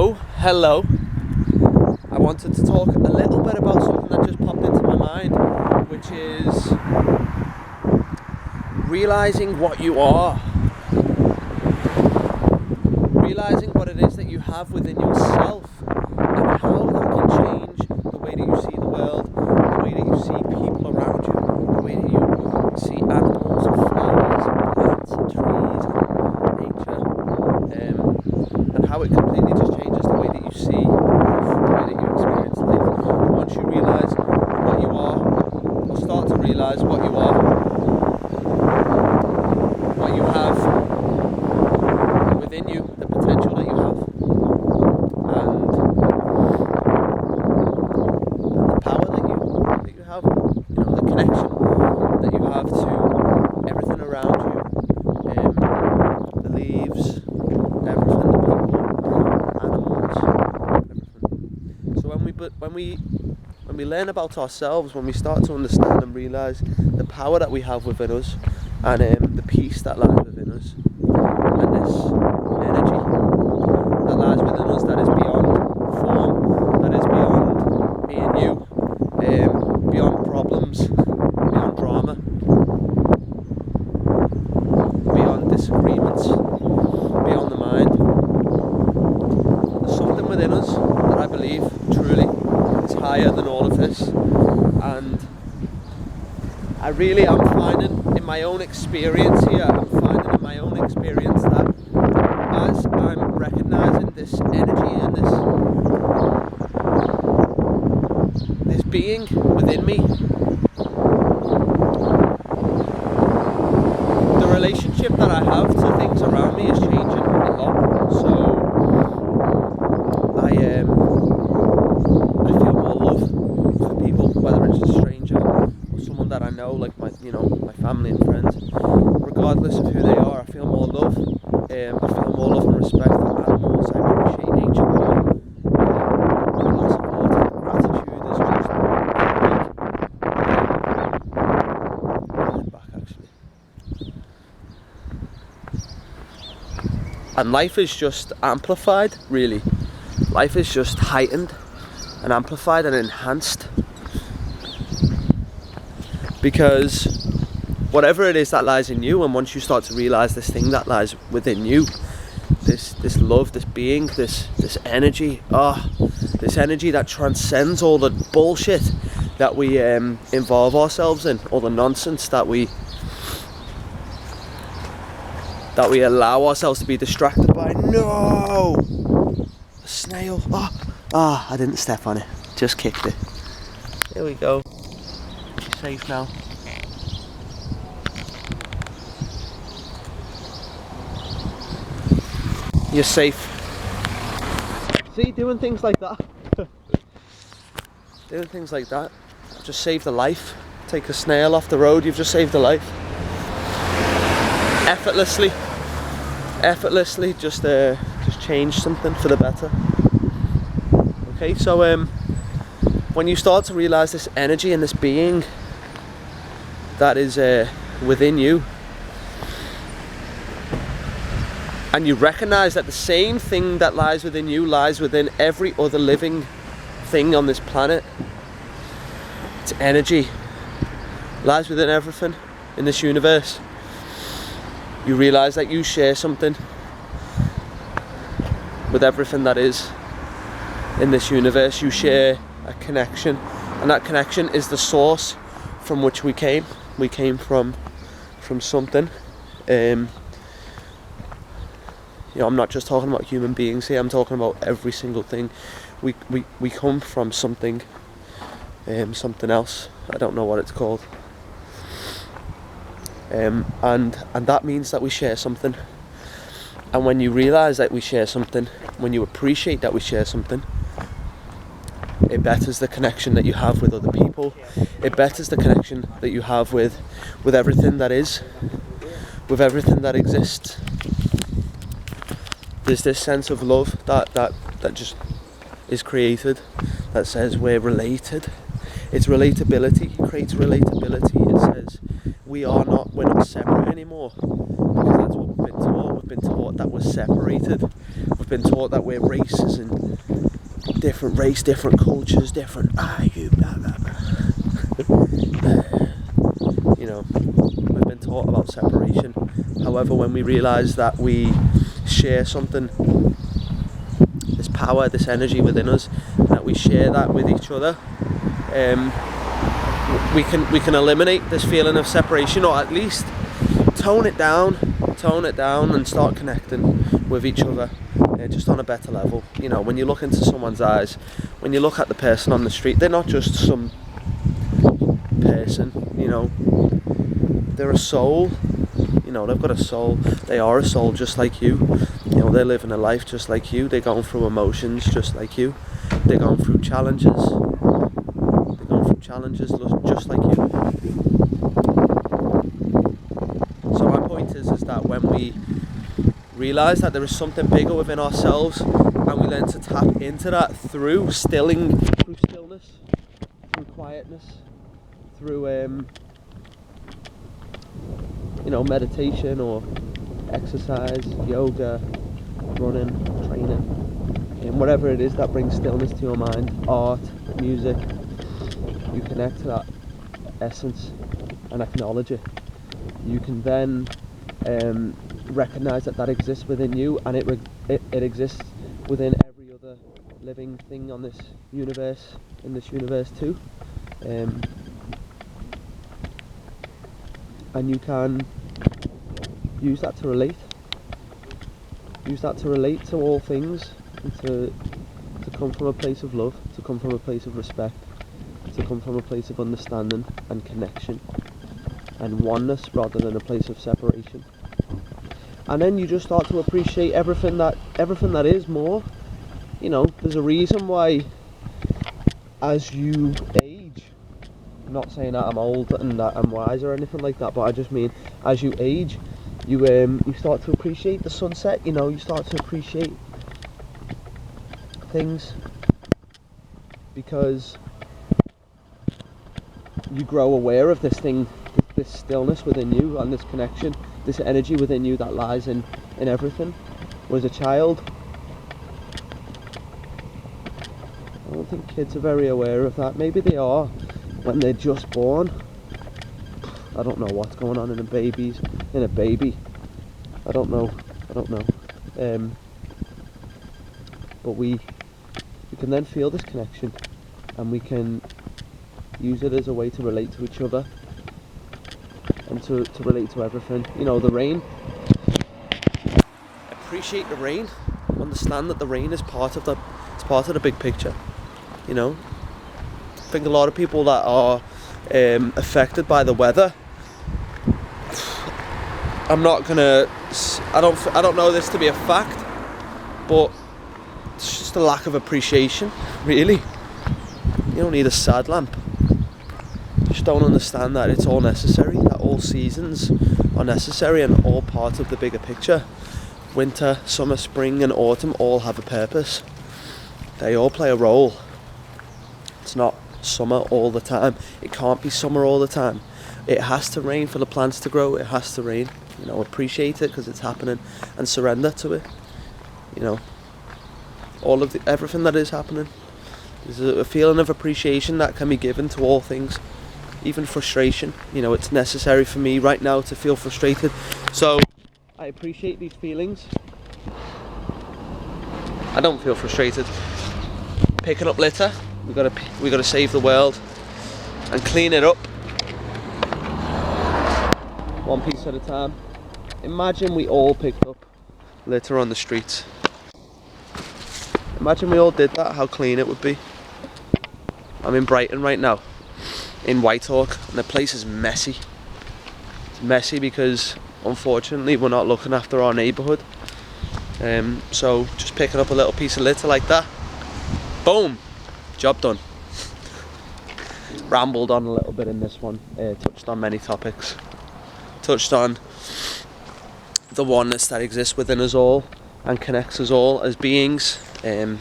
Oh, hello. I wanted to talk a little bit about something that just popped into my mind, which is realizing what you are. Realizing what it is that you have within yourself and how that can change the way that you see the world, the way that you see people around you, the way that you see animals and flowers and plants and trees and nature, and how it completely just changes the way that you see life, the way that you experience life. Once you realise what you are, or start to realise what you are, what you have within you, the potential that you have, and the power that you have, the connection that you have to everything around you, the leaves, everything, the people, animals, everything. So when we learn about ourselves, when we start to understand and realise the power that we have within us, and the peace that lies within us, and this energy that lies within us that is beyond form, that is beyond being you, beyond problems, beyond drama, beyond disagreements, beyond the mind. There's something within us that I believe truly is higher than all of this, and I really am finding in my own experience here, that as I'm recognising this energy and this being within me, the relationship that I have to things around me is changing a lot. So I feel more love for people, whether it's a stranger or someone that I know, like my family and friends. Regardless of who they are, I feel more love. I feel more love and respect for animals. I appreciate nature more. A glass of water, gratitude is just back actually. And life is just amplified, really. Life is just heightened and amplified and enhanced. Because whatever it is that lies in you, and once you start to realise this thing that lies within you, this love, this being, this energy, this energy that transcends all the bullshit that we involve ourselves in, all the nonsense that we allow ourselves to be distracted by. No! A snail. I didn't step on it, just kicked it. Here we go. She's safe now. You're safe. See, doing things like that. Doing things like that. Just saved a life. Take a snail off the road, you've just saved a life. Effortlessly, just change something for the better. Okay, so when you start to realise this energy and this being that is within you, and you recognise that the same thing that lies within you lies within every other living thing on this planet. It's energy. Lies within everything in this universe. You realise that you share something with everything that is in this universe. You share a connection, and that connection is the source from which we came. We came from something. I'm not just talking about human beings here, I'm talking about every single thing. We come from something else. I don't know what it's called. And that means that we share something. And when you realise that we share something, when you appreciate that we share something, it betters the connection that you have with other people. It betters the connection that you have with everything that is, with everything that exists. There's this sense of love that just is created, that says we're related. It's relatability, it creates relatability. It says we're not separate anymore, because that's what we've been taught. We've been taught that we're separated. We've been taught that we're races and different race, different cultures, different you blah blah blah. You know, we've been taught about separation. However, when we realise that we share something, this power, this energy within us, that we share that with each other, we can eliminate this feeling of separation, or at least tone it down and start connecting with each other, just on a better level. You know, when you look into someone's eyes, when you look at the person on the street, they're not just some person, you know, they're a soul. You know, they've got a soul. They are a soul just like you. You know, they're living a life just like you. They're going through emotions just like you. They're going through challenges. Just like you. So my point is that when we realise that there is something bigger within ourselves, and we learn to tap into that through stillness, through quietness, through you know, meditation or exercise, yoga, running, training, and whatever it is that brings stillness to your mind, art, music, you connect to that essence and acknowledge it. You can then recognise that exists within you, and it exists within every other living thing on this universe, in this universe too. And you can use that to relate. Use that to relate to all things, and to come from a place of love, to come from a place of respect, to come from a place of understanding and connection and oneness, rather than a place of separation. And then you just start to appreciate everything that is more. You know, there's a reason why as you age, I'm not saying that I'm old and that I'm wise or anything like that, but I just mean as you age, you start to appreciate the sunset. You know, you start to appreciate things because you grow aware of this thing, this stillness within you, and this connection, this energy within you that lies in everything. Whereas a child, I don't think kids are very aware of that. Maybe they are when they're just born. I don't know what's going on in a baby. I don't know. But we can then feel this connection, and we can use it as a way to relate to each other and to relate to everything. You know, the rain. Appreciate the rain. Understand that the rain is part of the big picture. You know, I think a lot of people that are affected by the weather, I don't know this to be a fact, but it's just a lack of appreciation, really. You don't need a sad lamp. You just don't understand that it's all necessary, that all seasons are necessary and all part of the bigger picture. Winter, summer, spring and autumn all have a purpose. They all play a role. It's not summer all the time. It can't be summer all the time. It has to rain for the plants to grow. It has to rain. You know, appreciate it because it's happening and surrender to it. You know, everything that is happening. There's a feeling of appreciation that can be given to all things, even frustration. You know, it's necessary for me right now to feel frustrated. So I appreciate these feelings. I don't feel frustrated. Picking up litter. We gotta save the world and clean it up, one piece at a time. Imagine we all picked up litter on the streets. Imagine we all did that, how clean it would be. I'm in Brighton right now, in Whitehawk, and the place is messy. It's messy because, unfortunately, we're not looking after our neighbourhood. So just picking up a little piece of litter like that, boom, job done. Rambled on a little bit in this one, touched on many topics. Touched on the oneness that exists within us all and connects us all as beings, and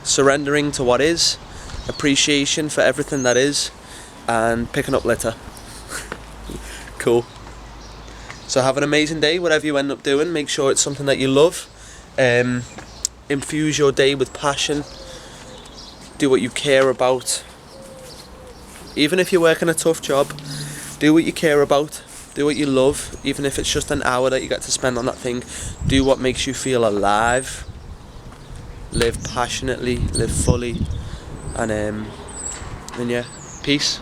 surrendering to what is, appreciation for everything that is, and picking up litter. Cool. So So have an amazing day, whatever you end up doing. Make sure it's something that you love. Infuse your day with passion. Do what you care about. Even if you're working a tough job, do what you care about. Do what you love. Even if it's just an hour that you get to spend on that thing, do what makes you feel alive. Live passionately, live fully, and yeah, peace.